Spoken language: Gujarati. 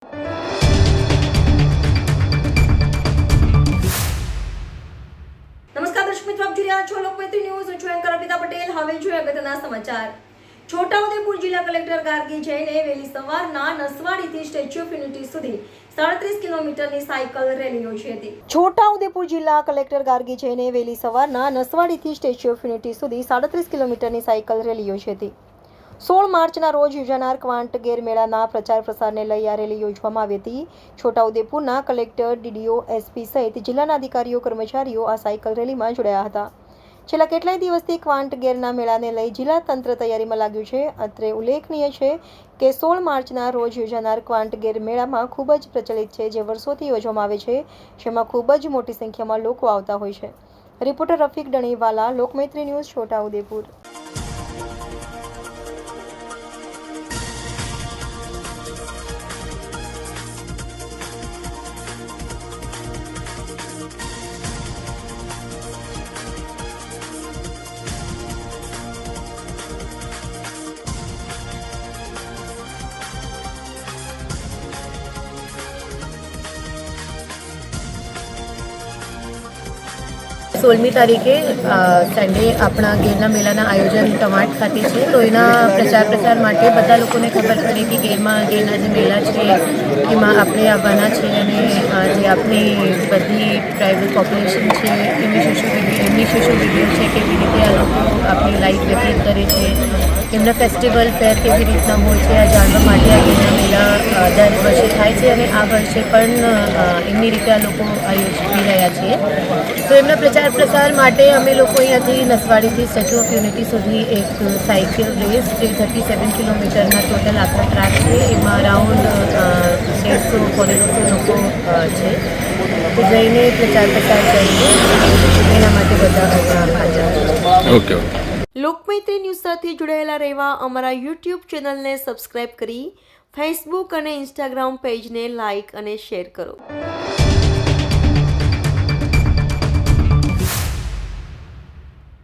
નમસ્કાર દર્શક મિત્રો, આપ જોઈ રહ્યા છો લોકમૈત્રી ન્યૂઝ. હું છું એન્કર અર્પિતા પટેલ. હવે જોઈએ અગત્યના સમાચાર. છોટાઉદેપુર જિલ્લા કલેક્ટર ગાર્ગી જૈને વહેલી સવારના નસવાડીથી સ્ટેચ્યુ ઓફ યુનિટી સુધી 37 કિલોમીટરની સાયકલ રેલી યોજી હતી. છોટાઉદેપુર જિલ્લા કલેક્ટર ગાર્ગી જૈને વહેલી સવારના નસવાડીથી સ્ટેચ્યુ ઓફ યુનિટી સુધી 37 કિલોમીટરની સાયકલ રેલી યોજી હતી. 16 માર્ચના રોજ યોજાનાર ક્વાંટ ગેર મેળાના પ્રચાર પ્રસારને લઈ આ રેલી યોજવામાં આવી હતી. છોટાઉદેપુરના કલેક્ટર, ડીડીઓ, એસપી સહિત જિલ્લાના અધિકારીઓ, કર્મચારીઓ આ સાયકલ રેલીમાં જોડાયા હતા. છેલ્લા કેટલાય દિવસથી ક્વાંટ ગેરના મેળાને લઈ જિલ્લા તંત્ર તૈયારીમાં લાગ્યું છે. અત્રે ઉલ્લેખનીય છે કે 16 માર્ચના રોજ યોજાનાર ક્વાંટ ગેર મેળામાં ખૂબ જ પ્રચલિત છે, જે વર્ષોથી યોજવામાં આવે છે, જેમાં ખૂબ જ મોટી સંખ્યામાં લોકો આવતા હોય છે. Reporter Rafiq Daniwala, Lokmaitri news, Chhotaudepur. સોળમી તારીખે સન્ડે આપણા ગેરના મેળાના આયોજન ટમાટ ખાતે છે. તો એના પ્રચાર માટે બધા લોકોને ખબર પડે કે ગેરના જે મેળા છે એમાં આપણે આવવાના છે અને જે આપણી બધી ટ્રાઇબલ પોપ્યુલેશન છે એમની સોશિયલ વિડીયો છે, કેવી રીતે આ લોકો આપણી લાઈફ વ્યતીત કરે છે, એમના ફેસ્ટિવલ ફેર કેવી રીતના હોય છે, આ જાણવા માટે આ ગેરના મેળા દર વર્ષે થાય છે અને આ વર્ષે પણ એમની રીતે આ લોકો આયોજન રહ્યા છીએ. તો એમના પ્રચાર માટે અમે લોકો અહીંયાથી નસવાડીથી સ્ટેચ્યુ ઓફ યુનિટી સુધી એક સાયકલ રેસ, જે 37 કિલોમીટરના ટોટલ આખા ટ્રેક છે, એમાં અરાઉન્ડ 150 ફોલોઅર્સો લોકો છે. તો જઈને પ્રચાર કરીએ, એના માટે બધા હાજર છે. લોકમૈત્રી ન્યૂઝ સાથે જોડાયેલા રહેવા અમારા યુટ્યુબ ચેનલને સબસ્ક્રાઇબ કરી ફેસબુક અને ઇન્સ્ટાગ્રામ પેજને લાઇક અને શેર કરો.